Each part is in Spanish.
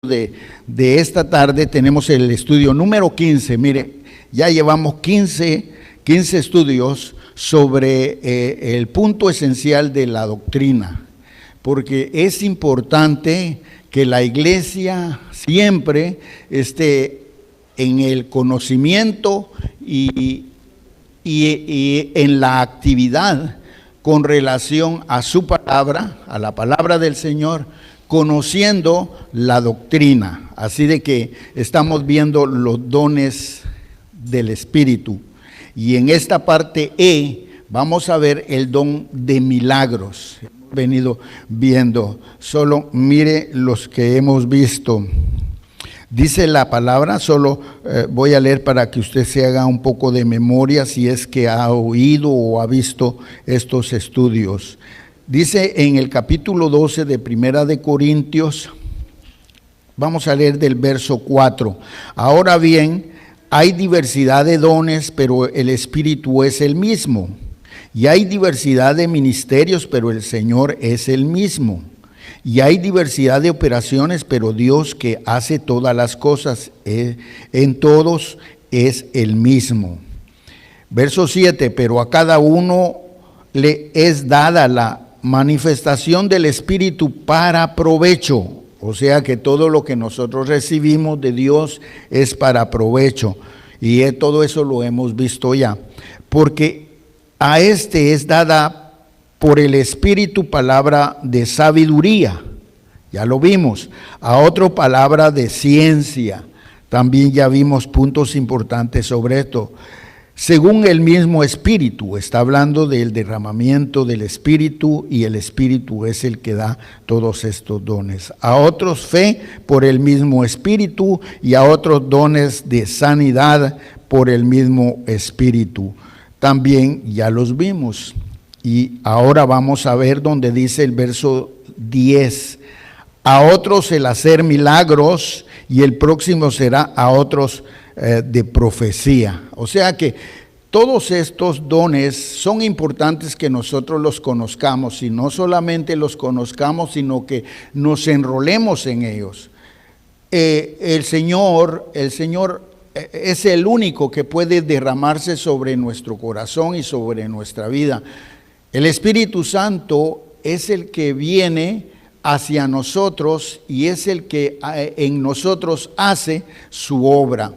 de esta tarde tenemos el estudio número 15. Mire, ya llevamos 15 estudios sobre el punto esencial de la doctrina, porque es importante que la iglesia siempre esté en el conocimiento y en la actividad con relación a su palabra, a la palabra del Señor, conociendo la doctrina. Así de que estamos viendo los dones del Espíritu. Y en esta parte vamos a ver el don de milagros. Hemos venido viendo, solo mire los que hemos visto. Dice la palabra, solo voy a leer para que usted se haga un poco de memoria si es que ha oído o ha visto estos estudios. Dice en el capítulo 12 de Primera de Corintios, vamos a leer del verso 4. Ahora bien, hay diversidad de dones, pero el Espíritu es el mismo. Y hay diversidad de ministerios, pero el Señor es el mismo. Y hay diversidad de operaciones, pero Dios que hace todas las cosas en todos es el mismo. Verso 7, pero a cada uno le es dada la manifestación del Espíritu para provecho. O sea que todo lo que nosotros recibimos de Dios es para provecho. Y todo eso lo hemos visto ya. Porque a este es dada por el Espíritu palabra de sabiduría, ya lo vimos. A otro palabra de ciencia, también ya vimos puntos importantes sobre esto. Según el mismo Espíritu, está hablando del derramamiento del Espíritu, y el Espíritu es el que da todos estos dones. A otros fe por el mismo Espíritu, y a otros dones de sanidad por el mismo Espíritu. También ya los vimos. Y ahora vamos a ver donde dice el verso 10. A otros el hacer milagros, y el próximo será a otros de profecía. O sea que todos estos dones son importantes que nosotros los conozcamos, y no solamente los conozcamos, sino que nos enrolemos en ellos. El Señor es el único que puede derramarse sobre nuestro corazón y sobre nuestra vida. El Espíritu Santo es el que viene hacia nosotros y es el que en nosotros hace su obra.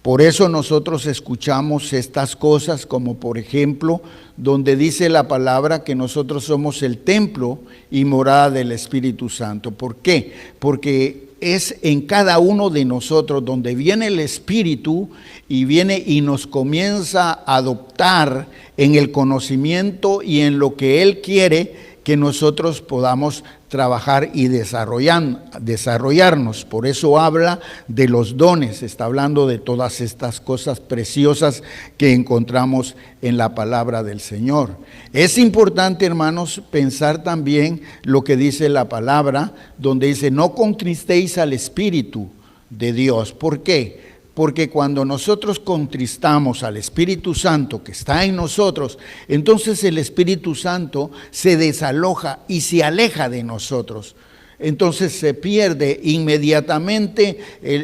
Por eso nosotros escuchamos estas cosas, como por ejemplo, donde dice la palabra que nosotros somos el templo y morada del Espíritu Santo. ¿Por qué? Porque es en cada uno de nosotros donde viene el Espíritu y viene y nos comienza a adoptar en el conocimiento y en lo que Él quiere que nosotros podamos trabajar y desarrollarnos. Por eso habla de los dones, está hablando de todas estas cosas preciosas que encontramos en la palabra del Señor. Es importante, hermanos, pensar también lo que dice la palabra, donde dice, no contristéis al Espíritu de Dios. ¿Por qué? Porque cuando nosotros contristamos al Espíritu Santo que está en nosotros, entonces el Espíritu Santo se desaloja y se aleja de nosotros. Entonces se pierde inmediatamente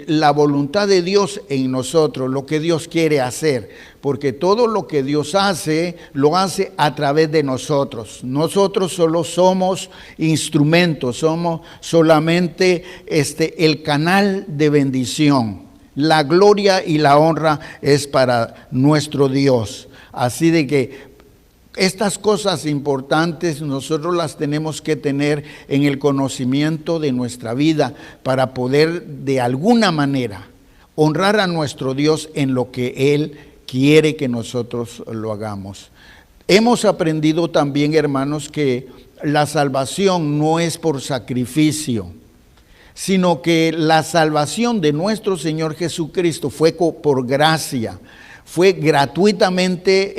la voluntad de Dios en nosotros, lo que Dios quiere hacer. Porque todo lo que Dios hace, lo hace a través de nosotros. Nosotros solo somos instrumentos, somos solamente el canal de bendición. La gloria y la honra es para nuestro Dios. Así de que estas cosas importantes nosotros las tenemos que tener en el conocimiento de nuestra vida para poder de alguna manera honrar a nuestro Dios en lo que Él quiere que nosotros lo hagamos. Hemos aprendido también, hermanos, que la salvación no es por sacrificio, sino que la salvación de nuestro Señor Jesucristo fue por gracia, fue gratuitamente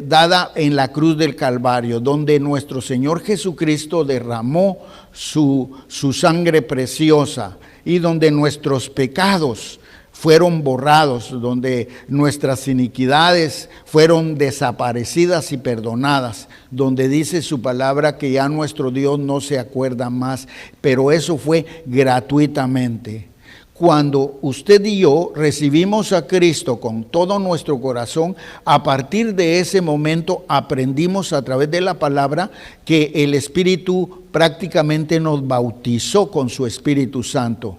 dada en la cruz del Calvario, donde nuestro Señor Jesucristo derramó su sangre preciosa y donde nuestros pecados fueron borrados, donde nuestras iniquidades fueron desaparecidas y perdonadas, donde dice su palabra que ya nuestro Dios no se acuerda más, pero eso fue gratuitamente. Cuando usted y yo recibimos a Cristo con todo nuestro corazón, a partir de ese momento aprendimos a través de la palabra que el Espíritu prácticamente nos bautizó con su Espíritu Santo,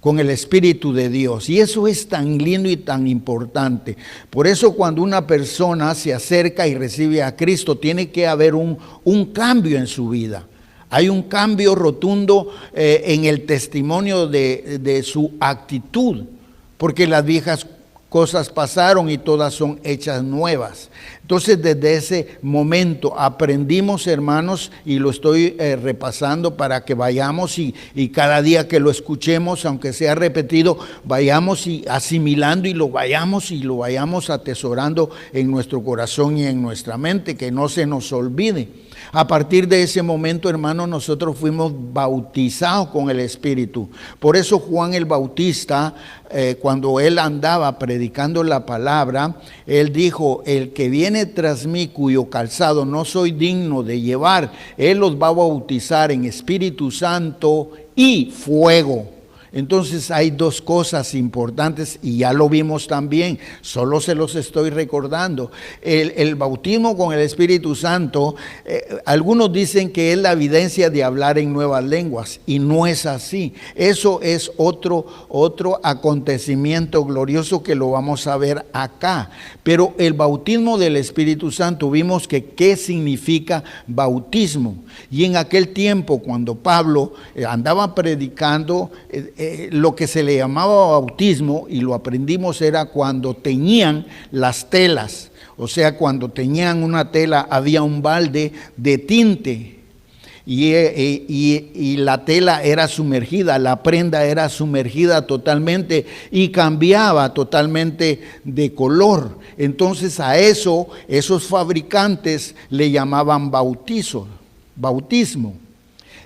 con el Espíritu de Dios. Y eso es tan lindo y tan importante. Por eso cuando una persona se acerca y recibe a Cristo, tiene que haber un cambio en su vida. Hay un cambio rotundo en el testimonio de su actitud, porque las viejas cosas pasaron y todas son hechas nuevas. Entonces, desde ese momento aprendimos, hermanos, y lo estoy repasando para que vayamos y cada día que lo escuchemos, aunque sea repetido, vayamos y asimilando y lo vayamos atesorando en nuestro corazón y en nuestra mente, que no se nos olvide. A partir de ese momento, hermanos, nosotros fuimos bautizados con el Espíritu. Por eso Juan el Bautista, cuando él andaba predicando la palabra, él dijo: el que viene tras mí, cuyo calzado no soy digno de llevar, él los va a bautizar en Espíritu Santo y fuego. Entonces hay dos cosas importantes y ya lo vimos también, solo se los estoy recordando. El bautismo con el Espíritu Santo, algunos dicen que es la evidencia de hablar en nuevas lenguas y no es así. Eso es otro acontecimiento glorioso que lo vamos a ver acá. Pero el bautismo del Espíritu Santo, vimos que qué significa bautismo. Y en aquel tiempo, cuando Pablo andaba predicando, lo que se le llamaba bautismo, y lo aprendimos, era cuando teñían las telas. O sea, cuando teñían una tela había un balde de tinte y la tela era sumergida, la prenda era sumergida totalmente y cambiaba totalmente de color. Entonces a eso esos fabricantes le llamaban bautismo.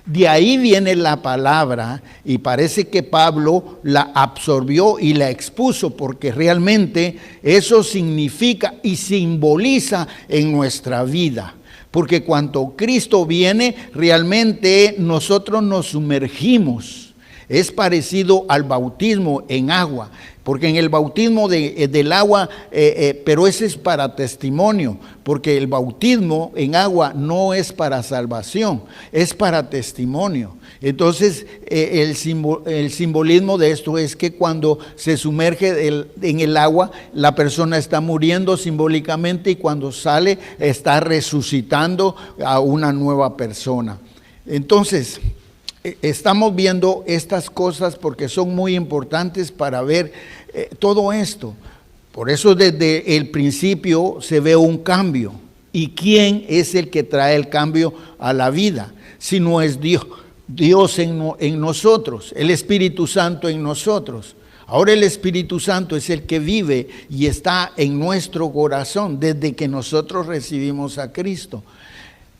De ahí viene la palabra y parece que Pablo la absorbió y la expuso, porque realmente eso significa y simboliza en nuestra vida. Porque cuando Cristo viene, realmente nosotros nos sumergimos. Es parecido al bautismo en agua, porque en el bautismo del agua, pero ese es para testimonio, porque el bautismo en agua no es para salvación, es para testimonio. Entonces, el simbolismo de esto es que cuando se sumerge en el agua, la persona está muriendo simbólicamente, y cuando sale está resucitando a una nueva persona. Entonces, estamos viendo estas cosas porque son muy importantes para ver todo esto. Por eso desde el principio se ve un cambio. ¿Y quién es el que trae el cambio a la vida? Si no es Dios en nosotros, el Espíritu Santo en nosotros. Ahora el Espíritu Santo es el que vive y está en nuestro corazón desde que nosotros recibimos a Cristo.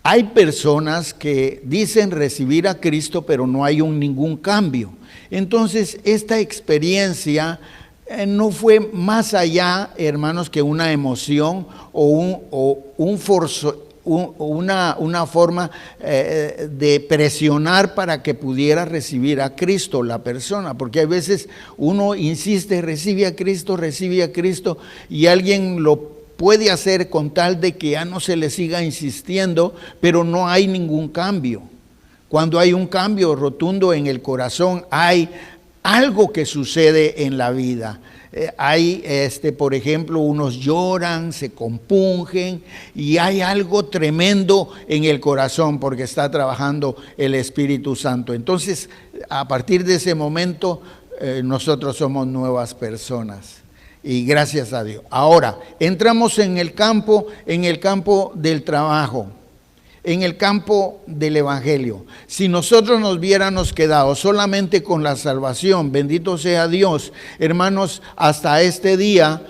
Hay personas que dicen recibir a Cristo, pero no hay ningún cambio. Entonces, esta experiencia no fue más allá, hermanos, que una emoción o una forma de presionar para que pudiera recibir a Cristo la persona. Porque a veces uno insiste, recibe a Cristo, y alguien lo puede hacer con tal de que ya no se le siga insistiendo, pero no hay ningún cambio. Cuando hay un cambio rotundo en el corazón, hay algo que sucede en la vida. Por ejemplo, unos lloran, se compungen, y hay algo tremendo en el corazón porque está trabajando el Espíritu Santo. Entonces, a partir de ese momento, nosotros somos nuevas personas. Y gracias a Dios. Ahora, entramos en el campo del trabajo, en el campo del Evangelio. Si nosotros nos hubiéramos quedado solamente con la salvación, bendito sea Dios, hermanos, hasta este día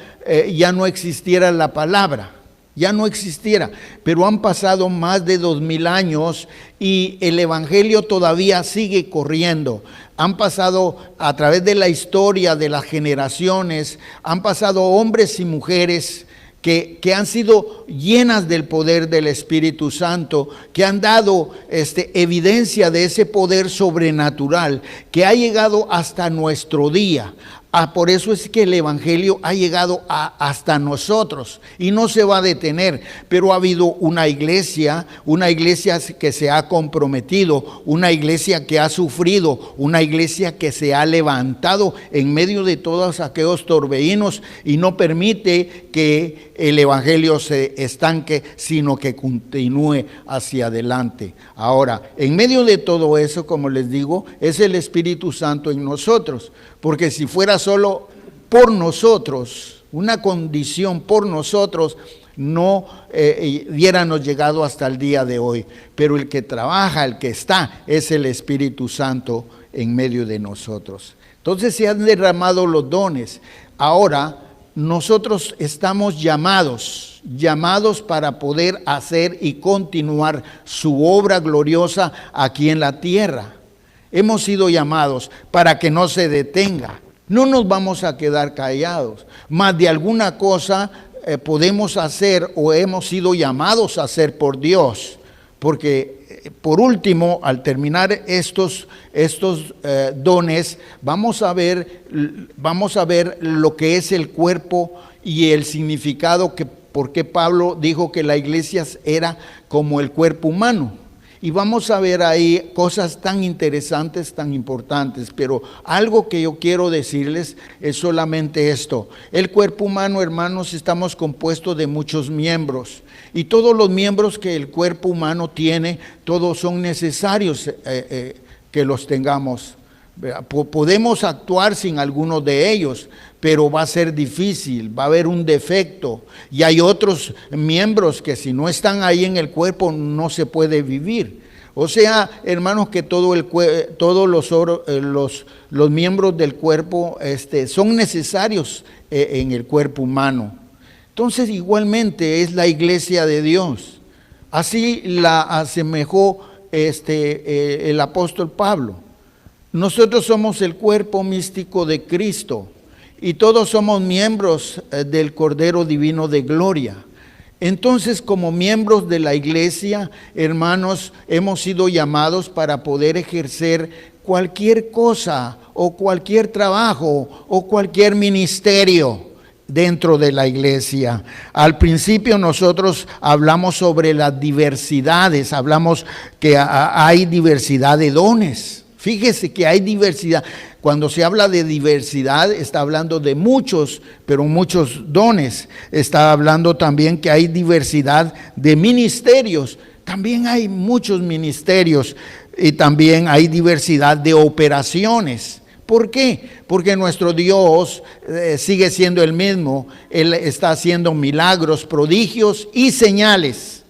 ya no existiera la palabra. ya no existiera, pero han pasado más de 2000 años y el evangelio todavía sigue corriendo. Han pasado a través de la historia de las generaciones, han pasado hombres y mujeres que han sido llenas del poder del Espíritu Santo, que han dado evidencia de ese poder sobrenatural que ha llegado hasta nuestro día. Por eso es que el evangelio ha llegado hasta nosotros y no se va a detener, pero ha habido una iglesia que se ha comprometido, una iglesia que ha sufrido, una iglesia que se ha levantado en medio de todos aquellos torbellinos y no permite que el evangelio se estanque, sino que continúe hacia adelante. Ahora, en medio de todo eso, como les digo, es el Espíritu Santo en nosotros. Porque si fuera solo por nosotros, una condición por nosotros, no hubiéramos llegado hasta el día de hoy. Pero el que trabaja, el que está, es el Espíritu Santo en medio de nosotros. Entonces se han derramado los dones. Ahora nosotros estamos llamados para poder hacer y continuar su obra gloriosa aquí en la tierra. Hemos sido llamados para que no se detenga. No nos vamos a quedar callados. Más de alguna cosa podemos hacer o hemos sido llamados a hacer por Dios. Porque por último, al terminar estos dones, vamos a ver lo que es el cuerpo y el significado por qué Pablo dijo que la iglesia era como el cuerpo humano. Y vamos a ver ahí cosas tan interesantes, tan importantes, pero algo que yo quiero decirles es solamente esto. El cuerpo humano, hermanos, estamos compuestos de muchos miembros y todos los miembros que el cuerpo humano tiene, todos son necesarios que los tengamos. Podemos actuar sin algunos de ellos, pero va a ser difícil, va a haber un defecto. Y hay otros miembros que si no están ahí en el cuerpo no se puede vivir. O sea, hermanos, que todos los miembros del cuerpo son necesarios en el cuerpo humano. Entonces, igualmente es la iglesia de Dios. Así la asemejó el apóstol Pablo. Nosotros somos el cuerpo místico de Cristo y todos somos miembros del Cordero Divino de Gloria. Entonces, como miembros de la iglesia, hermanos, hemos sido llamados para poder ejercer cualquier cosa o cualquier trabajo o cualquier ministerio dentro de la iglesia. Al principio nosotros hablamos sobre las diversidades, hablamos que hay diversidad de dones. Fíjese que hay diversidad. Cuando se habla de diversidad, está hablando de muchos, pero muchos dones. Está hablando también que hay diversidad de ministerios. También hay muchos ministerios y también hay diversidad de operaciones. ¿Por qué? Porque nuestro Dios sigue siendo el mismo. Él está haciendo milagros, prodigios y señales.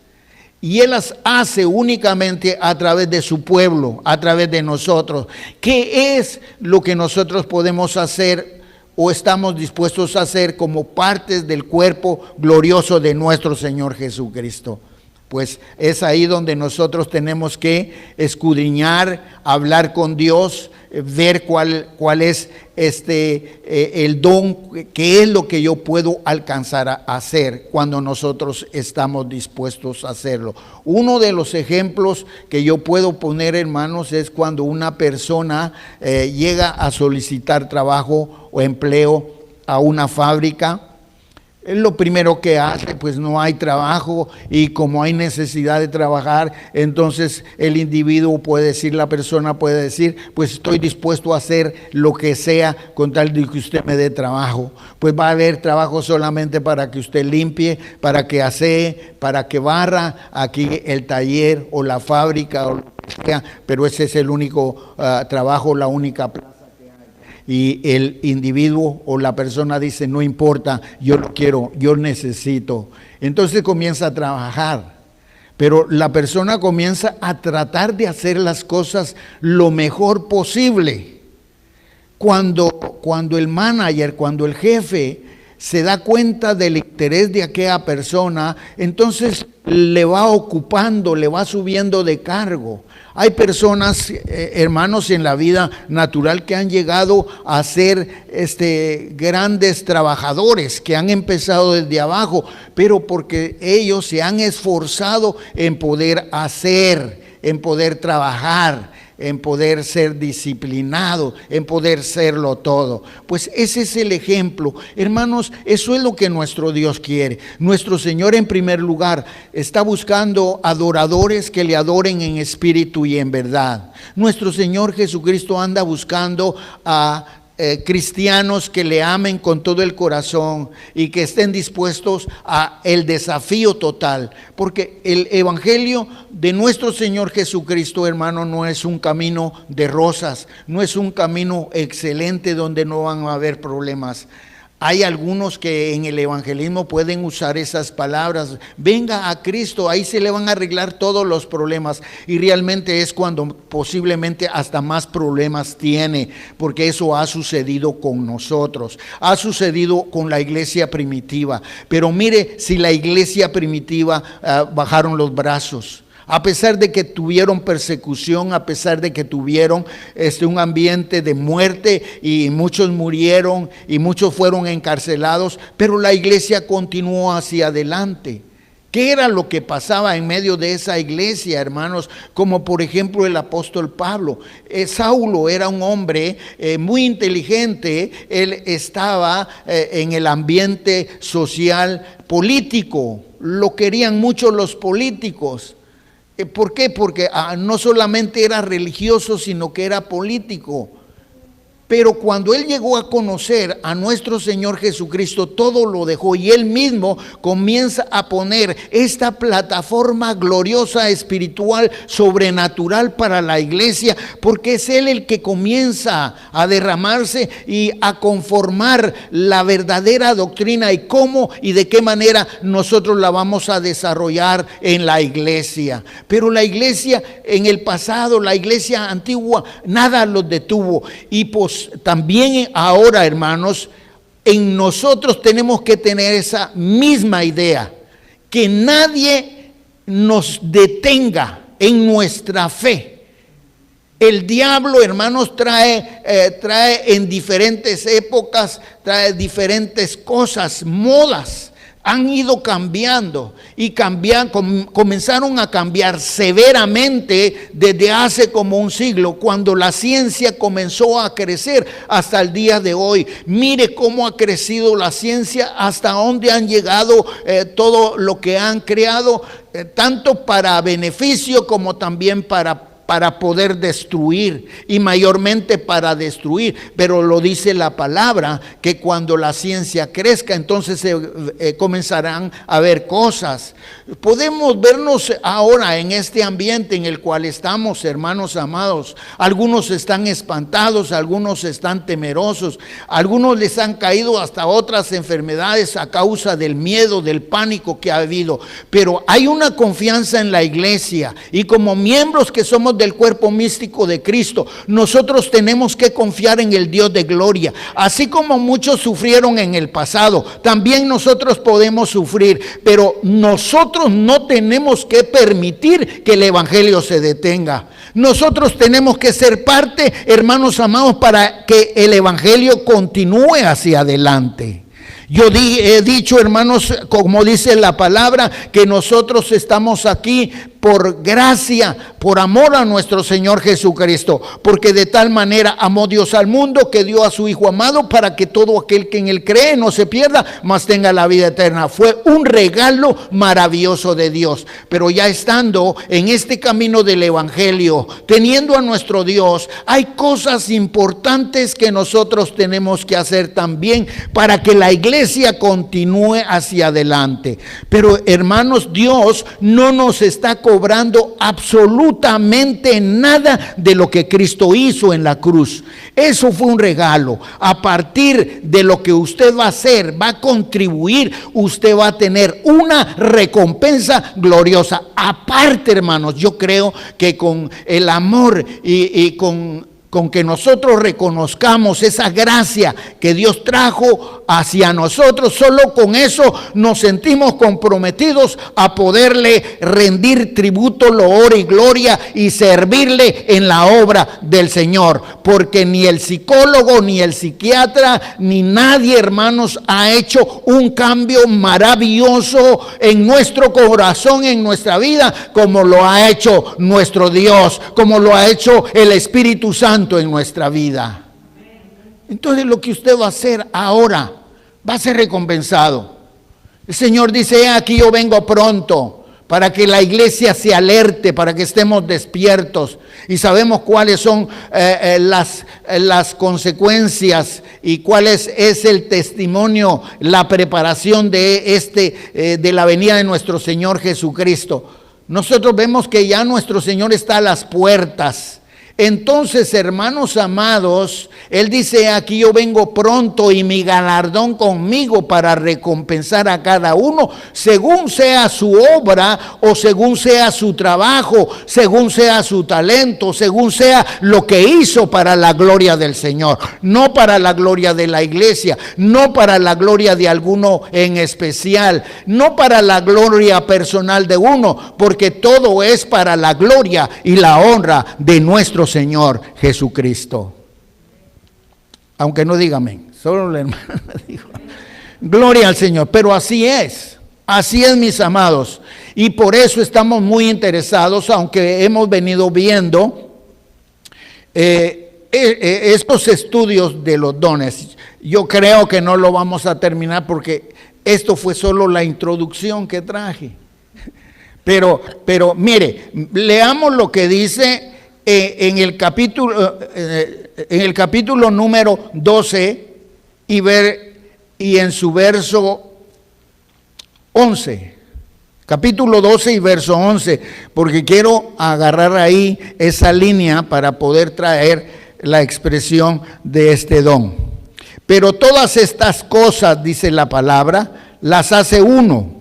Y Él las hace únicamente a través de su pueblo, a través de nosotros. ¿Qué es lo que nosotros podemos hacer o estamos dispuestos a hacer como partes del cuerpo glorioso de nuestro Señor Jesucristo? Pues es ahí donde nosotros tenemos que escudriñar, hablar con Dios, ver cuál es el don, qué es lo que yo puedo alcanzar a hacer cuando nosotros estamos dispuestos a hacerlo. Uno de los ejemplos que yo puedo poner, hermanos, es cuando una persona llega a solicitar trabajo o empleo a una fábrica. Es lo primero que hace, pues no hay trabajo y como hay necesidad de trabajar, entonces el individuo puede decir, la persona puede decir, pues estoy dispuesto a hacer lo que sea con tal de que usted me dé trabajo. Pues va a haber trabajo solamente para que usted limpie, para que asee, para que barra aquí el taller o la fábrica o lo que sea, pero ese es el único trabajo, la única plaza. Y el individuo o la persona dice, no importa, yo lo quiero, yo necesito. Entonces comienza a trabajar. Pero la persona comienza a tratar de hacer las cosas lo mejor posible. Cuando el manager, cuando el jefe se da cuenta del interés de aquella persona, entonces le va ocupando, le va subiendo de cargo. Hay personas, hermanos, en la vida natural que han llegado a ser grandes trabajadores, que han empezado desde abajo, pero porque ellos se han esforzado en poder hacer, en poder trabajar, en poder ser disciplinado, en poder serlo todo. Pues ese es el ejemplo. Hermanos, eso es lo que nuestro Dios quiere. Nuestro Señor, en primer lugar, está buscando adoradores que le adoren en espíritu y en verdad. Nuestro Señor Jesucristo anda buscando a cristianos que le amen con todo el corazón y que estén dispuestos a el desafío total, porque el evangelio de nuestro Señor Jesucristo, hermano, no es un camino de rosas, no es un camino excelente donde no van a haber problemas. Hay algunos que en el evangelismo pueden usar esas palabras: venga a Cristo, ahí se le van a arreglar todos los problemas, y realmente es cuando posiblemente hasta más problemas tiene, porque eso ha sucedido con nosotros, ha sucedido con la iglesia primitiva. Pero mire, si la iglesia primitiva bajaron los brazos, a pesar de que tuvieron persecución, a pesar de que tuvieron un ambiente de muerte y muchos murieron y muchos fueron encarcelados, pero la iglesia continuó hacia adelante. ¿Qué era lo que pasaba en medio de esa iglesia, hermanos? Como por ejemplo el apóstol Pablo. Saulo era un hombre muy inteligente. Él estaba en el ambiente social político. Lo querían mucho los políticos. ¿Por qué? Porque no solamente era religioso, sino que era político. Pero cuando él llegó a conocer a nuestro Señor Jesucristo, todo lo dejó, y él mismo comienza a poner esta plataforma gloriosa, espiritual, sobrenatural para la iglesia, porque es él el que comienza a derramarse y a conformar la verdadera doctrina y cómo y de qué manera nosotros la vamos a desarrollar en la iglesia. Pero la iglesia en el pasado, la iglesia antigua, nada los detuvo, y también ahora, hermanos, en nosotros tenemos que tener esa misma idea, que nadie nos detenga en nuestra fe. El diablo, hermanos, trae en diferentes épocas, trae diferentes cosas, modas. Han ido cambiando y comenzaron a cambiar severamente desde hace como un siglo, cuando la ciencia comenzó a crecer hasta el día de hoy. Mire cómo ha crecido la ciencia, hasta dónde han llegado todo lo que han creado, tanto para beneficio como también para poder destruir, y mayormente para destruir. Pero lo dice la palabra, que cuando la ciencia crezca, entonces comenzarán a ver cosas. Podemos vernos ahora en este ambiente en el cual estamos, hermanos amados. Algunos están espantados, algunos están temerosos, algunos les han caído hasta otras enfermedades a causa del miedo, del pánico que ha habido. Pero hay una confianza en la iglesia, y como miembros que somos del cuerpo místico de Cristo, nosotros tenemos que confiar en el Dios de gloria. Así como muchos sufrieron en el pasado, también nosotros podemos sufrir, pero nosotros no tenemos que permitir que el evangelio se detenga. Nosotros tenemos que ser parte, hermanos amados, para que el evangelio continúe hacia adelante. Yo he dicho, hermanos, como dice la palabra, que nosotros estamos aquí por gracia, por amor a nuestro Señor Jesucristo, porque de tal manera amó Dios al mundo que dio a su Hijo amado, para que todo aquel que en él cree no se pierda, mas tenga la vida eterna. Fue un regalo maravilloso de Dios. Pero ya estando en este camino del evangelio, teniendo a nuestro Dios, hay cosas importantes que nosotros tenemos que hacer también para que la iglesia continúe hacia adelante. Pero, hermanos, Dios no nos está cobrando absolutamente nada de lo que Cristo hizo en la cruz. Eso fue un regalo. A partir de lo que usted va a hacer, va a contribuir, usted va a tener una recompensa gloriosa. Aparte, hermanos, yo creo que con el amor y con que nosotros reconozcamos esa gracia que Dios trajo hacia nosotros, solo con eso nos sentimos comprometidos a poderle rendir tributo, loor y gloria y servirle en la obra del Señor. Porque ni el psicólogo, ni el psiquiatra, ni nadie, hermanos, ha hecho un cambio maravilloso en nuestro corazón, en nuestra vida, como lo ha hecho nuestro Dios, como lo ha hecho el Espíritu Santo en nuestra vida. Entonces lo que usted va a hacer ahora va a ser recompensado. El Señor dice: aquí yo vengo pronto, para que la iglesia se alerte, para que estemos despiertos. Y sabemos cuáles son las consecuencias y cuál es el testimonio, la preparación de la venida de nuestro Señor Jesucristo. Nosotros vemos que ya nuestro Señor está a las puertas. Entonces, hermanos amados, Él dice: aquí yo vengo pronto y mi galardón conmigo para recompensar a cada uno según sea su obra o según sea su trabajo, según sea su talento, según sea lo que hizo para la gloria del Señor, no para la gloria de la iglesia, no para la gloria de alguno en especial, no para la gloria personal de uno, porque todo es para la gloria y la honra de nuestro Señor Jesucristo. Aunque no diga amén, solo la hermana dijo gloria al Señor. Pero así es, mis amados, y por eso estamos muy interesados, aunque hemos venido viendo estos estudios de los dones. Yo creo que no lo vamos a terminar porque esto fue solo la introducción que traje. Pero mire, leamos lo que dice en el capítulo número 12 y en su verso 11. Capítulo 12 y verso 11, porque quiero agarrar ahí esa línea para poder traer la expresión de este don. Pero todas estas cosas, dice la palabra, las hace uno,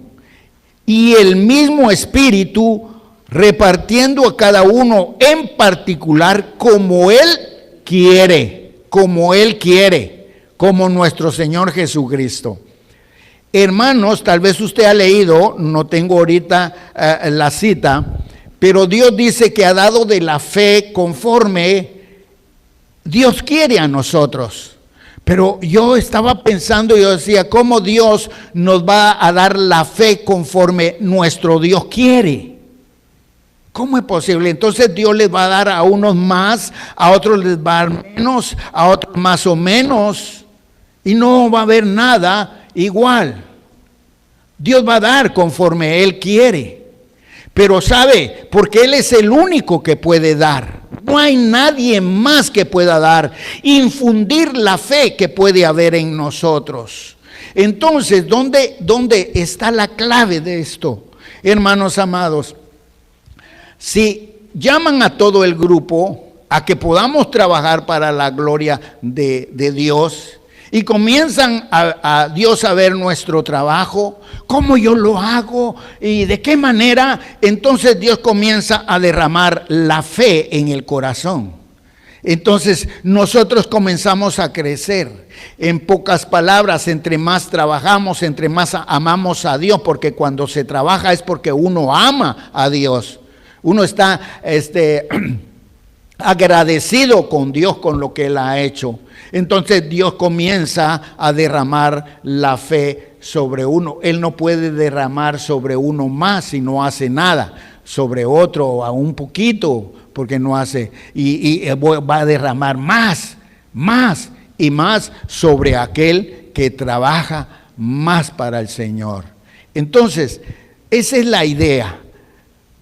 y el mismo Espíritu, repartiendo a cada uno en particular como Él quiere, como nuestro Señor Jesucristo. Hermanos, tal vez usted ha leído, no tengo ahorita la cita, pero Dios dice que ha dado de la fe conforme Dios quiere a nosotros. Pero yo estaba pensando, yo decía, ¿cómo Dios nos va a dar la fe conforme nuestro Dios quiere? ¿Cómo es posible? Entonces Dios les va a dar a unos más, a otros les va a dar menos, a otros más o menos, y no va a haber nada igual. Dios va a dar conforme Él quiere. Pero ¿sabe? Porque Él es el único que puede dar. No hay nadie más que pueda dar, infundir la fe que puede haber en nosotros. Entonces, ¿dónde está la clave de esto? Hermanos amados, si llaman a todo el grupo a que podamos trabajar para la gloria de Dios, y comienzan a Dios a ver nuestro trabajo, cómo yo lo hago y de qué manera, entonces Dios comienza a derramar la fe en el corazón. Entonces nosotros comenzamos a crecer. En pocas palabras, entre más trabajamos, entre más amamos a Dios, porque cuando se trabaja es porque uno ama a Dios. Uno está agradecido con Dios con lo que Él ha hecho. Entonces Dios comienza a derramar la fe sobre uno. Él no puede derramar sobre uno más si no hace nada, sobre otro a un poquito, porque no hace, y va a derramar más y más sobre aquel que trabaja más para el Señor. Entonces, esa es la idea.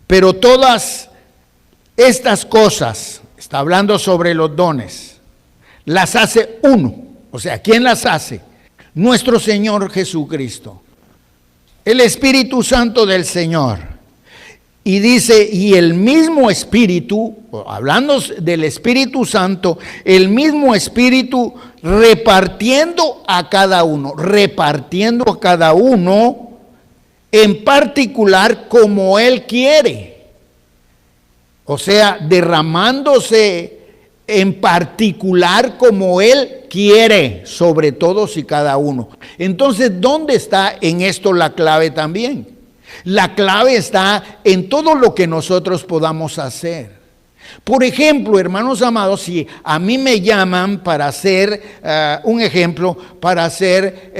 Pero todas estas cosas, está hablando sobre los dones, las hace uno. O sea, ¿quién las hace? Nuestro Señor Jesucristo, el Espíritu Santo del Señor. Y dice, y el mismo Espíritu, hablando del Espíritu Santo, el mismo Espíritu repartiendo a cada uno en particular como Él quiere. O sea, derramándose en particular como Él quiere, sobre todos y cada uno. Entonces, ¿dónde está en esto la clave también? La clave está en todo lo que nosotros podamos hacer. Por ejemplo, hermanos amados, si a mí me llaman para ser, un ejemplo, para ser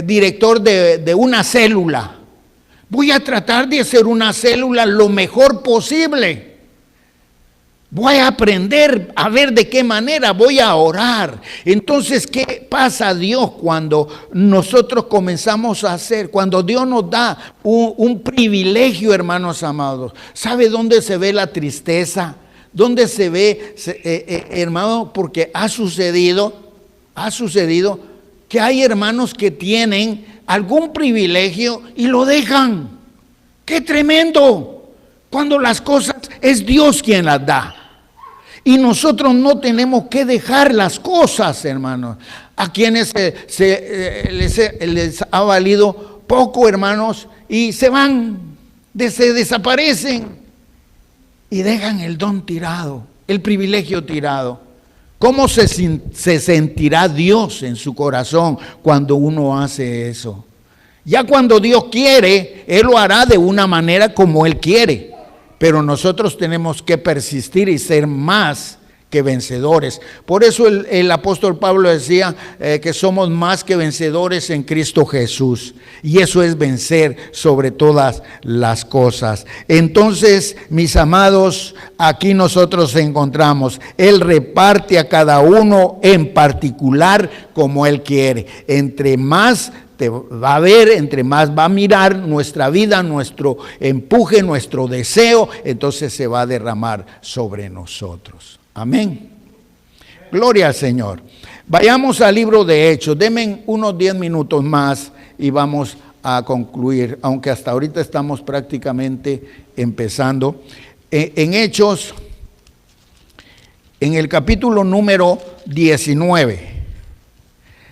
director de una célula, voy a tratar de hacer una célula lo mejor posible. Voy a aprender a ver de qué manera, voy a orar. Entonces, ¿qué pasa a Dios cuando nosotros comenzamos a hacer? Cuando Dios nos da un privilegio, hermanos amados. ¿Sabe dónde se ve la tristeza? ¿Dónde se ve, hermano? Porque ha sucedido que hay hermanos que tienen algún privilegio y lo dejan. ¡Qué tremendo! Cuando las cosas es Dios quien las da. Y nosotros no tenemos que dejar las cosas, hermanos. A quienes les ha valido poco, hermanos, y se van, se desaparecen y dejan el don tirado, el privilegio tirado. ¿Cómo se sentirá Dios en su corazón cuando uno hace eso? Ya cuando Dios quiere, Él lo hará de una manera como Él quiere. Pero nosotros tenemos que persistir y ser más que vencedores. Por eso el apóstol Pablo decía que somos más que vencedores en Cristo Jesús. Y eso es vencer sobre todas las cosas. Entonces, mis amados, aquí nosotros encontramos, Él reparte a cada uno en particular como Él quiere. Entre más te va a ver, entre más va a mirar nuestra vida, nuestro empuje, nuestro deseo, entonces se va a derramar sobre nosotros. Amén. Gloria al Señor. Vayamos al libro de Hechos. Denme unos 10 minutos más y vamos a concluir, aunque hasta ahorita estamos prácticamente empezando. En Hechos, en el capítulo número 19.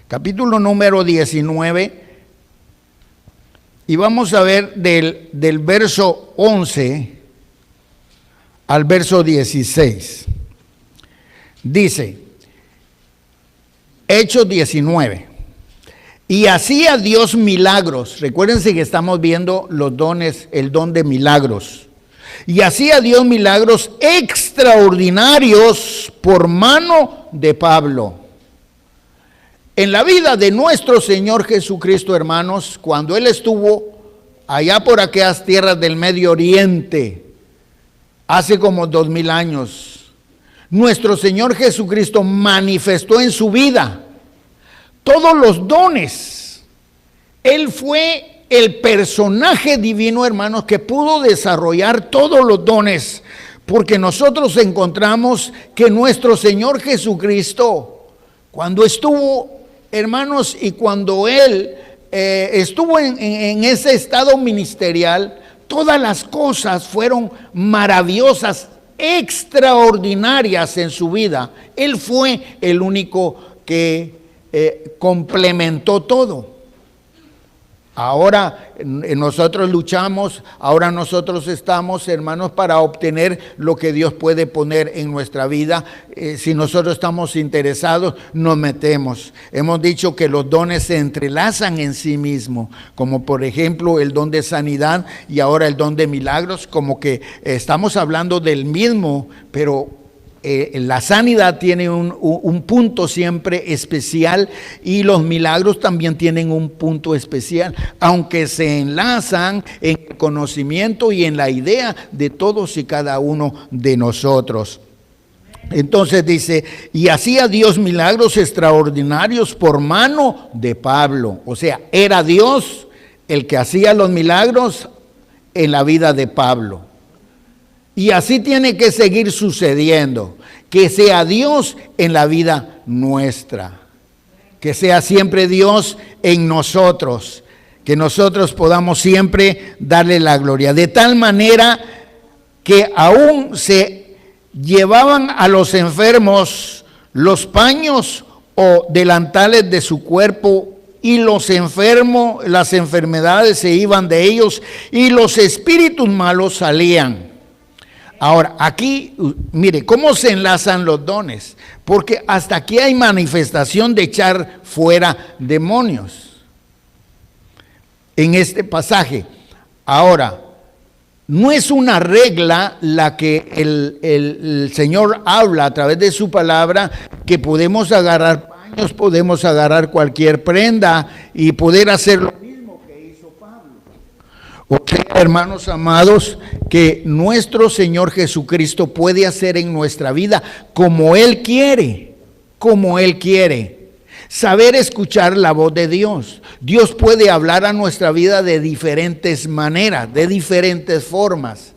Capítulo número 19, y vamos a ver del verso 11 al verso 16. Dice, Hechos 19, y hacía Dios milagros. Recuérdense que estamos viendo los dones, el don de milagros. Y hacía Dios milagros extraordinarios por mano de Pablo. En la vida de nuestro Señor Jesucristo, hermanos, cuando Él estuvo allá por aquellas tierras del Medio Oriente, hace como 2000 años, nuestro Señor Jesucristo manifestó en su vida todos los dones. Él fue el personaje divino, hermanos, que pudo desarrollar todos los dones, porque nosotros encontramos que nuestro Señor Jesucristo, cuando estuvo, hermanos, y cuando Él estuvo en ese estado ministerial, todas las cosas fueron maravillosas, extraordinarias en su vida. Él fue el único que complementó todo. Ahora nosotros luchamos, ahora nosotros estamos, hermanos, para obtener lo que Dios puede poner en nuestra vida. Si nosotros estamos interesados, nos metemos. Hemos dicho que los dones se entrelazan en sí mismos, como por ejemplo el don de sanidad y ahora el don de milagros, como que estamos hablando del mismo, pero la sanidad tiene un punto siempre especial y los milagros también tienen un punto especial, aunque se enlazan en el conocimiento y en la idea de todos y cada uno de nosotros. Entonces dice, y hacía Dios milagros extraordinarios por mano de Pablo. O sea, era Dios el que hacía los milagros en la vida de Pablo. Y así tiene que seguir sucediendo, que sea Dios en la vida nuestra, que sea siempre Dios en nosotros, que nosotros podamos siempre darle la gloria, de tal manera que aún se llevaban a los enfermos los paños o delantales de su cuerpo, y los enfermos, las enfermedades se iban de ellos, y los espíritus malos salían. Ahora, aquí, mire, ¿cómo se enlazan los dones? Porque hasta aquí hay manifestación de echar fuera demonios en este pasaje. Ahora, no es una regla la que el Señor habla a través de su palabra, que podemos agarrar paños, podemos agarrar cualquier prenda y poder hacer lo mismo que hizo Pablo. O sea, hermanos amados, que nuestro Señor Jesucristo puede hacer en nuestra vida como Él quiere, como Él quiere. Saber escuchar la voz de Dios. Dios puede hablar a nuestra vida de diferentes maneras, de diferentes formas.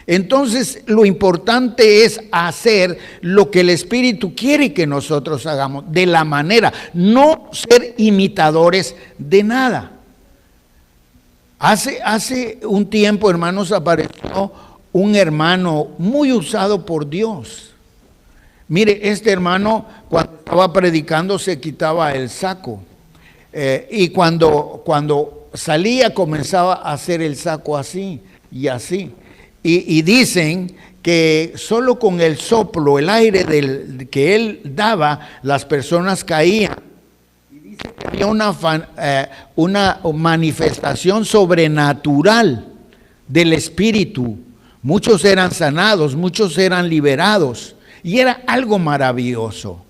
Entonces, lo importante es hacer lo que el Espíritu quiere que nosotros hagamos, de la manera, no ser imitadores de nada. Hace un tiempo, hermanos, apareció un hermano muy usado por Dios. Mire, este hermano cuando estaba predicando se quitaba el saco y cuando salía comenzaba a hacer el saco así y así. Y dicen que solo con el soplo, el aire que él daba, las personas caían. Y dice que había una manifestación sobrenatural del Espíritu. Muchos eran sanados, muchos eran liberados. Y era algo maravilloso.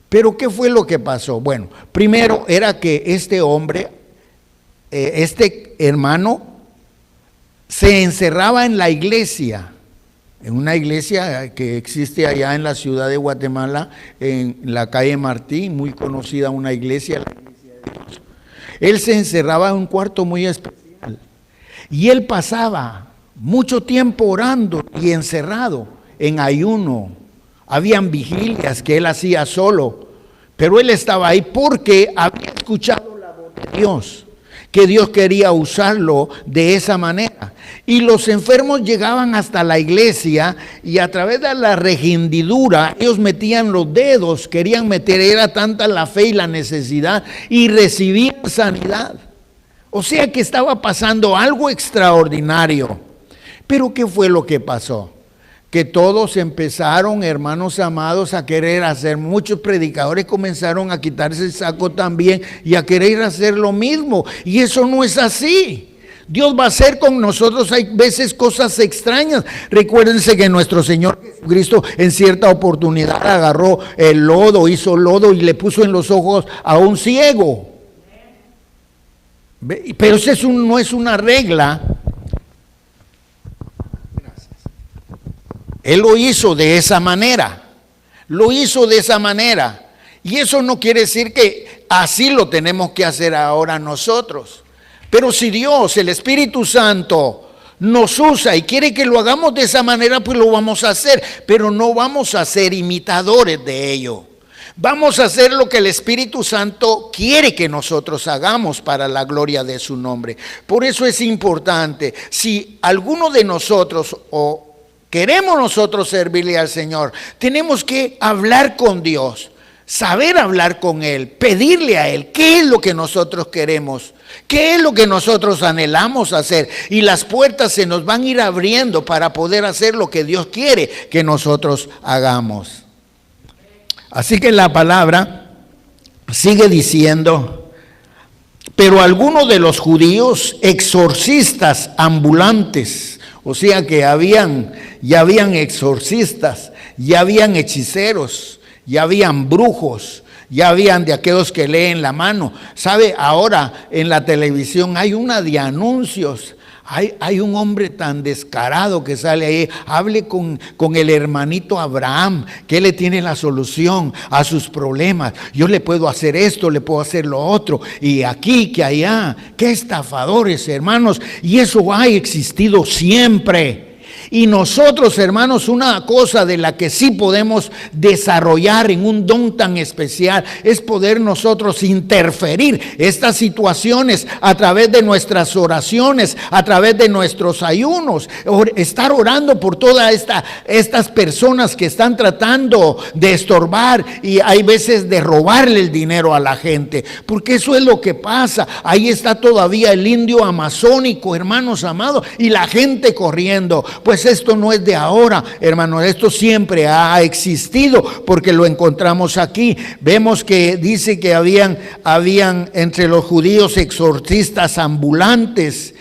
Pero ¿qué fue lo que pasó? Bueno, primero era que este hombre, este hermano, se encerraba en la iglesia, en una iglesia que existe allá en la ciudad de Guatemala, en la calle Martí, muy conocida una iglesia, la iglesia de Dios. Él se encerraba en un cuarto muy especial y él pasaba mucho tiempo orando y encerrado en ayuno. Habían vigilias que él hacía solo, pero él estaba ahí porque había escuchado la voz de Dios, que Dios quería usarlo de esa manera. Y los enfermos llegaban hasta la iglesia y a través de la regendidura ellos metían los dedos, querían meter, era tanta la fe y la necesidad, y recibían sanidad. O sea que estaba pasando algo extraordinario. Pero ¿qué fue lo que pasó? Que todos empezaron, hermanos amados, a querer hacer. Muchos predicadores comenzaron a quitarse el saco también y a querer hacer lo mismo. Y eso no es así. Dios va a hacer con nosotros, hay veces, cosas extrañas. Recuérdense que nuestro Señor Jesucristo en cierta oportunidad agarró el lodo, hizo lodo y le puso en los ojos a un ciego. Pero eso no es una regla. Él lo hizo de esa manera, lo hizo de esa manera. Y eso no quiere decir que así lo tenemos que hacer ahora nosotros. Pero si Dios, el Espíritu Santo, nos usa y quiere que lo hagamos de esa manera, pues lo vamos a hacer. Pero no vamos a ser imitadores de ello. Vamos a hacer lo que el Espíritu Santo quiere que nosotros hagamos para la gloria de su nombre. Por eso es importante, si alguno de nosotros queremos nosotros servirle al Señor, tenemos que hablar con Dios, saber hablar con Él, pedirle a Él qué es lo que nosotros queremos, qué es lo que nosotros anhelamos hacer, y las puertas se nos van a ir abriendo para poder hacer lo que Dios quiere que nosotros hagamos. Así que la palabra sigue diciendo: pero algunos de los judíos, exorcistas ambulantes, o sea que ya habían exorcistas, ya habían hechiceros, ya habían brujos, ya habían de aquellos que leen la mano. ¿Sabe? Ahora en la televisión hay una de anuncios. Hay un hombre tan descarado que sale ahí: hable con el hermanito Abraham, que él le tiene la solución a sus problemas. Yo le puedo hacer esto, le puedo hacer lo otro, y aquí, que allá. Qué estafadores, hermanos. Y eso ha existido siempre. Y nosotros, hermanos, una cosa de la que sí podemos desarrollar en un don tan especial es poder nosotros interferir estas situaciones a través de nuestras oraciones, a través de nuestros ayunos, estar orando por todas estas personas que están tratando de estorbar y hay veces de robarle el dinero a la gente, porque eso es lo que pasa. Ahí está todavía el indio amazónico, hermanos amados, y la gente corriendo. Pues pues esto no es de ahora, hermano, esto siempre ha existido, porque lo encontramos aquí. Vemos que dice que habían entre los judíos exorcistas ambulantes.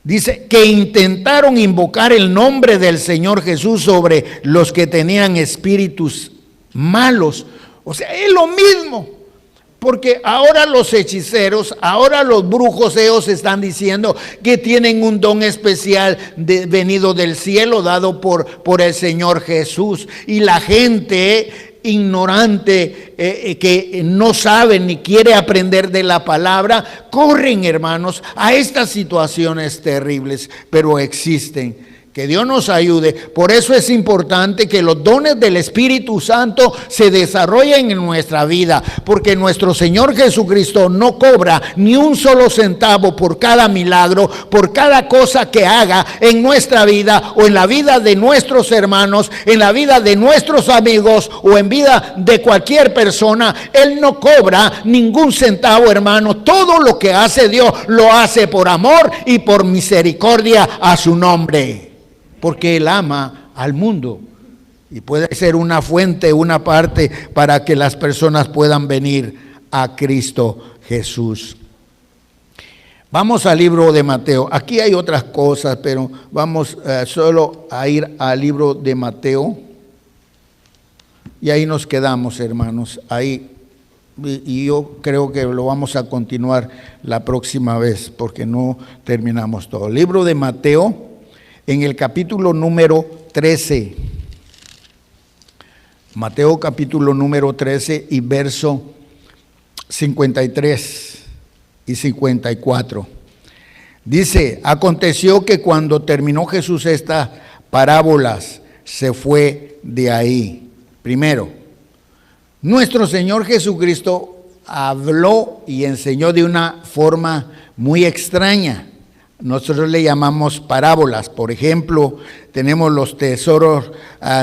Dice que intentaron invocar el nombre del Señor Jesús sobre los que tenían espíritus malos. O sea, es lo mismo. Porque ahora los hechiceros, ahora los brujos, ellos están diciendo que tienen un don especial venido del cielo, dado por el Señor Jesús. Y la gente ignorante que no sabe ni quiere aprender de la palabra, corren, hermanos, a estas situaciones terribles, pero existen. Que Dios nos ayude. Por eso es importante que los dones del Espíritu Santo se desarrollen en nuestra vida, porque nuestro Señor Jesucristo no cobra ni un solo centavo por cada milagro, por cada cosa que haga en nuestra vida o en la vida de nuestros hermanos, en la vida de nuestros amigos o en vida de cualquier persona. Él no cobra ningún centavo, hermano. Todo lo que hace Dios lo hace por amor y por misericordia a su nombre. Porque Él ama al mundo y puede ser una fuente, una parte para que las personas puedan venir a Cristo Jesús. Vamos al libro de Mateo. Aquí hay otras cosas, pero vamos solo a ir al libro de Mateo. Y ahí nos quedamos, hermanos. Ahí, y yo creo que lo vamos a continuar la próxima vez, porque no terminamos todo. Libro de Mateo. En el capítulo número 13, Mateo capítulo número 13 y verso 53 y 54. Dice, aconteció que cuando terminó Jesús estas parábolas, se fue de ahí. Primero, nuestro Señor Jesucristo habló y enseñó de una forma muy extraña. Nosotros le llamamos parábolas. Por ejemplo, tenemos los tesoros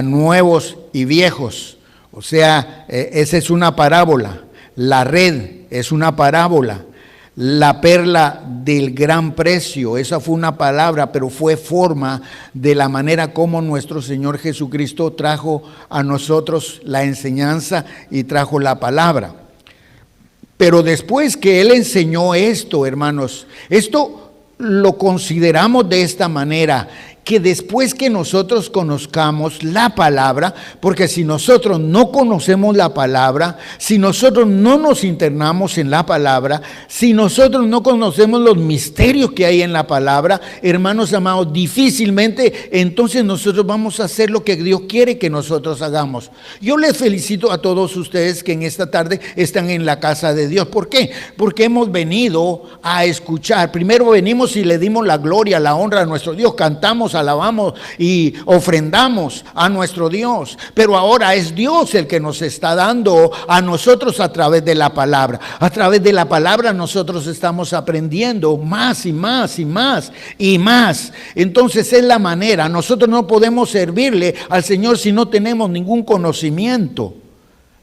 nuevos y viejos. O sea, esa es una parábola. La red es una parábola. La perla del gran precio, esa fue una palabra, pero fue forma de la manera como nuestro Señor Jesucristo trajo a nosotros la enseñanza y trajo la palabra. Pero después que Él enseñó esto, hermanos, esto lo consideramos de esta manera, que después que nosotros conozcamos la palabra, porque si nosotros no conocemos la palabra, si nosotros no nos internamos en la palabra, si nosotros no conocemos los misterios que hay en la palabra, hermanos amados, difícilmente entonces nosotros vamos a hacer lo que Dios quiere que nosotros hagamos. Yo les felicito a todos ustedes que en esta tarde están en la casa de Dios. ¿Por qué? Porque hemos venido a escuchar. Primero venimos y le dimos la gloria, la honra a nuestro Dios, cantamos, alabamos y ofrendamos a nuestro Dios, pero ahora es Dios el que nos está dando a nosotros a través de la palabra. A través de la palabra nosotros estamos aprendiendo más y más y más y más. Entonces es la manera. Nosotros no podemos servirle al Señor si no tenemos ningún conocimiento.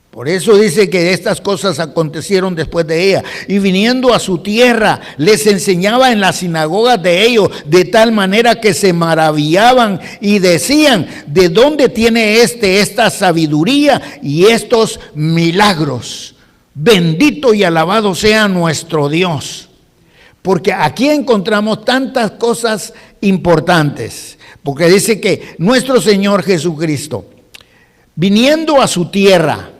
Por eso dice que estas cosas acontecieron después de ella. Y viniendo a su tierra, les enseñaba en las sinagogas de ellos, de tal manera que se maravillaban y decían, ¿de dónde tiene esta sabiduría y estos milagros? Bendito y alabado sea nuestro Dios. Porque aquí encontramos tantas cosas importantes. Porque dice que nuestro Señor Jesucristo, viniendo a su tierra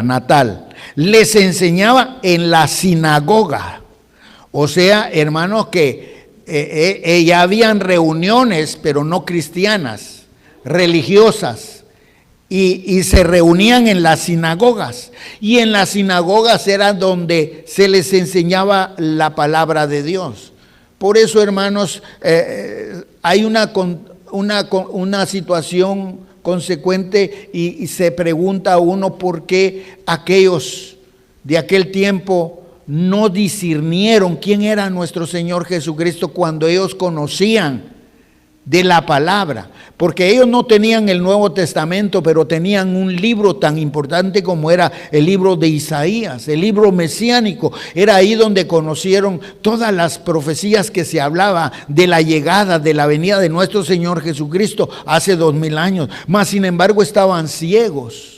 natal, les enseñaba en la sinagoga. O sea, hermanos, que ya habían reuniones, pero no cristianas, religiosas, y se reunían en las sinagogas. Y en las sinagogas era donde se les enseñaba la palabra de Dios. Por eso, hermanos, hay una situación consecuente y se pregunta a uno por qué aquellos de aquel tiempo no discernieron quién era nuestro Señor Jesucristo cuando ellos conocían de la palabra, porque ellos no tenían el Nuevo Testamento, pero tenían un libro tan importante como era el libro de Isaías, el libro mesiánico. Era ahí donde conocieron todas las profecías que se hablaba de la llegada, de la venida de nuestro Señor Jesucristo hace 2000 años. Mas sin embargo estaban ciegos.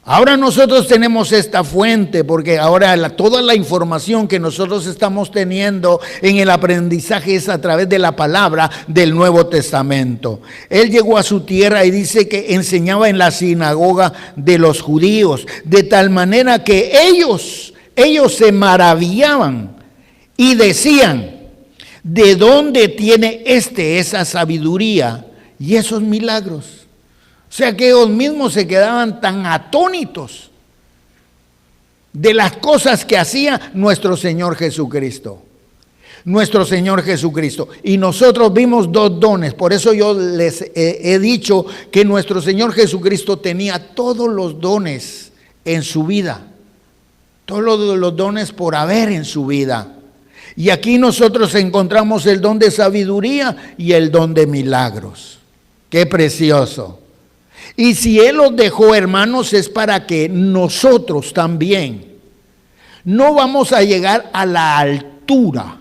Ahora nosotros tenemos esta fuente, porque ahora toda la información que nosotros estamos teniendo en el aprendizaje es a través de la palabra del Nuevo Testamento. Él llegó a su tierra y dice que enseñaba en la sinagoga de los judíos, de tal manera que ellos se maravillaban y decían: ¿de dónde tiene esa sabiduría y esos milagros? O sea que ellos mismos se quedaban tan atónitos de las cosas que hacía nuestro Señor Jesucristo. Nuestro Señor Jesucristo. Y nosotros vimos dos dones. Por eso yo les he dicho que nuestro Señor Jesucristo tenía todos los dones en su vida. Todos los dones por haber en su vida. Y aquí nosotros encontramos el don de sabiduría y el don de milagros. ¡Qué precioso! Y si Él los dejó, hermanos, es para que nosotros también no vamos a llegar a la altura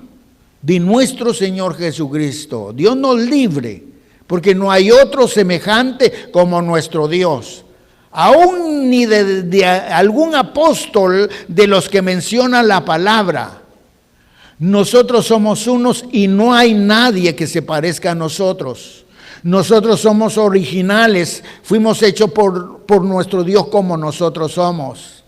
de nuestro Señor Jesucristo. Dios nos libre, porque no hay otro semejante como nuestro Dios. Aún ni de algún apóstol de los que mencionan la palabra. Nosotros somos unos y no hay nadie que se parezca a nosotros. Nosotros somos originales, fuimos hechos por nuestro Dios como nosotros somos.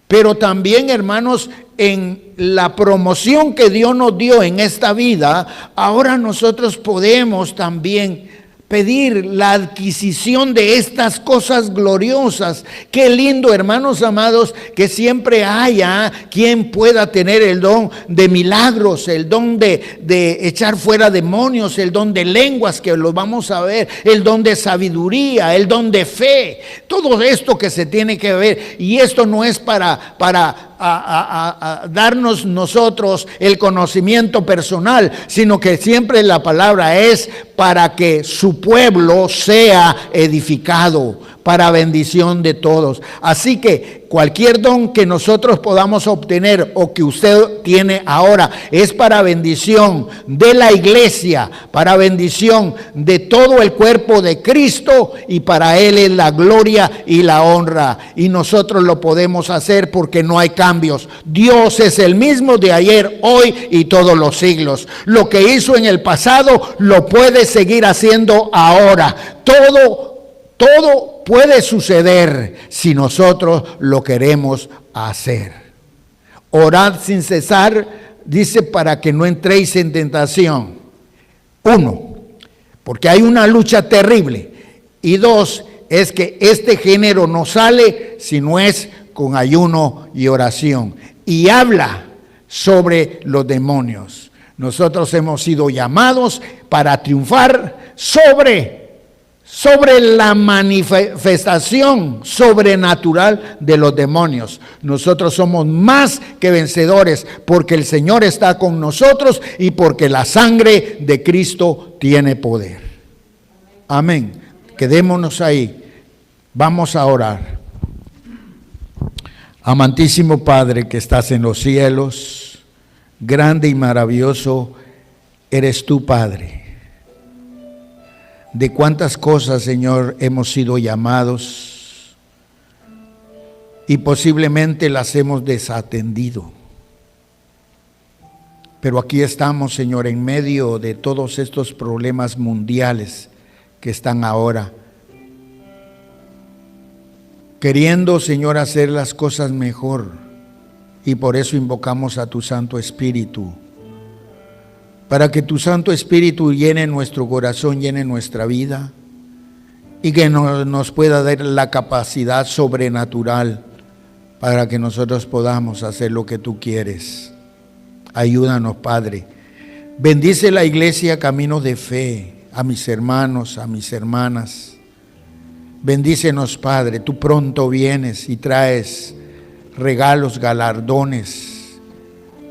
Pero también, hermanos, en la promoción que Dios nos dio en esta vida, ahora nosotros podemos también pedir la adquisición de estas cosas gloriosas. Qué lindo, hermanos amados, que siempre haya quien pueda tener el don de milagros, el don de echar fuera demonios, el don de lenguas, que lo vamos a ver, el don de sabiduría, el don de fe, todo esto que se tiene que ver. Y esto no es para darnos nosotros el conocimiento personal, sino que siempre la palabra es para que su pueblo sea edificado, para bendición de todos. Así que cualquier don que nosotros podamos obtener o que usted tiene ahora es para bendición de la iglesia, para bendición de todo el cuerpo de Cristo, y para Él es la gloria y la honra. Y nosotros lo podemos hacer porque no hay cambios. Dios es el mismo de ayer, hoy y todos los siglos. Lo que hizo en el pasado lo puede seguir haciendo ahora. Todo puede suceder si nosotros lo queremos hacer. Orad sin cesar, dice, para que no entréis en tentación. 1, porque hay una lucha terrible. Y 2, es que este género no sale si no es con ayuno y oración. Y habla sobre los demonios. Nosotros hemos sido llamados para triunfar sobre la manifestación sobrenatural de los demonios. Nosotros somos más que vencedores porque el Señor está con nosotros y porque la sangre de Cristo tiene poder. Amén. Quedémonos ahí. Vamos a orar. Amantísimo Padre que estás en los cielos, grande y maravilloso eres tú, Padre. De cuántas cosas, Señor, hemos sido llamados y posiblemente las hemos desatendido. Pero aquí estamos, Señor, en medio de todos estos problemas mundiales que están ahora, queriendo, Señor, hacer las cosas mejor, y por eso invocamos a tu Santo Espíritu, para que tu Santo Espíritu llene nuestro corazón, llene nuestra vida, y que nos pueda dar la capacidad sobrenatural para que nosotros podamos hacer lo que tú quieres. Ayúdanos, Padre. Bendice la iglesia Camino de Fe, a mis hermanos, a mis hermanas. Bendícenos, Padre. Tú pronto vienes y traes regalos, galardones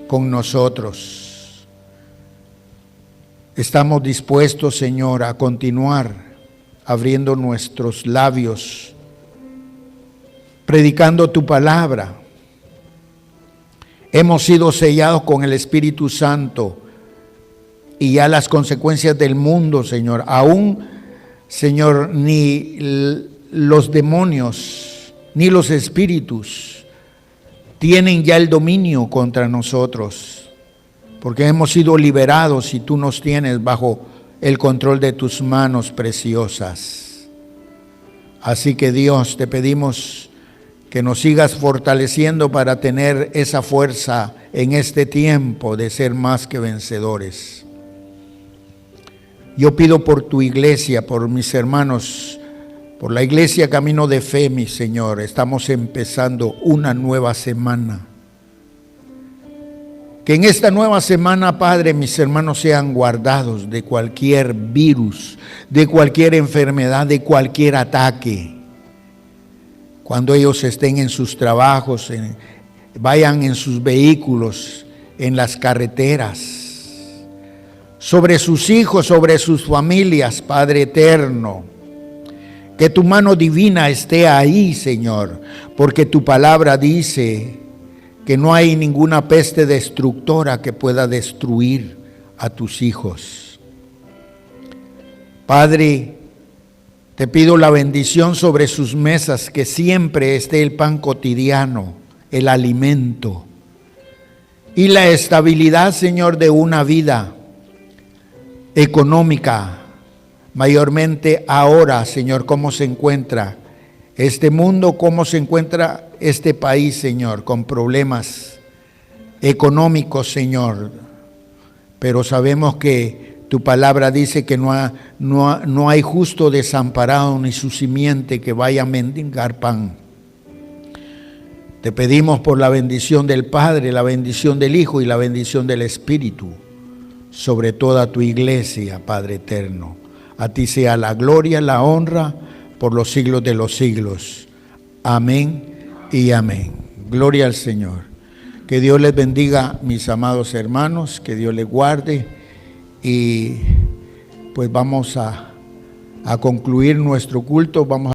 con nosotros. Estamos dispuestos, Señor, a continuar abriendo nuestros labios, predicando tu palabra. Hemos sido sellados con el Espíritu Santo y ya las consecuencias del mundo, Señor, aún, Señor, ni los demonios, ni los espíritus tienen ya el dominio contra nosotros, porque hemos sido liberados y tú nos tienes bajo el control de tus manos preciosas. Así que Dios, te pedimos que nos sigas fortaleciendo para tener esa fuerza en este tiempo de ser más que vencedores. Yo pido por tu iglesia, por mis hermanos, por la iglesia Camino de Fe, mi Señor. Estamos empezando una nueva semana. Que en esta nueva semana, Padre, mis hermanos sean guardados de cualquier virus, de cualquier enfermedad, de cualquier ataque. Cuando ellos estén en sus trabajos, vayan en sus vehículos, en las carreteras, sobre sus hijos, sobre sus familias, Padre eterno. Que tu mano divina esté ahí, Señor, porque tu palabra dice que no hay ninguna peste destructora que pueda destruir a tus hijos. Padre, te pido la bendición sobre sus mesas, que siempre esté el pan cotidiano, el alimento y la estabilidad, Señor, de una vida económica, mayormente ahora, Señor, cómo se encuentra este mundo, cómo se encuentra este país, Señor, con problemas económicos, Señor. Pero sabemos que tu palabra dice que no hay justo desamparado ni su simiente que vaya a mendigar pan. Te pedimos por la bendición del Padre, la bendición del Hijo y la bendición del Espíritu sobre toda tu iglesia, Padre eterno. A ti sea la gloria, la honra por los siglos de los siglos. Amén y amén. Gloria al Señor. Que Dios les bendiga, mis amados hermanos, que Dios les guarde, y pues vamos a concluir nuestro culto. Vamos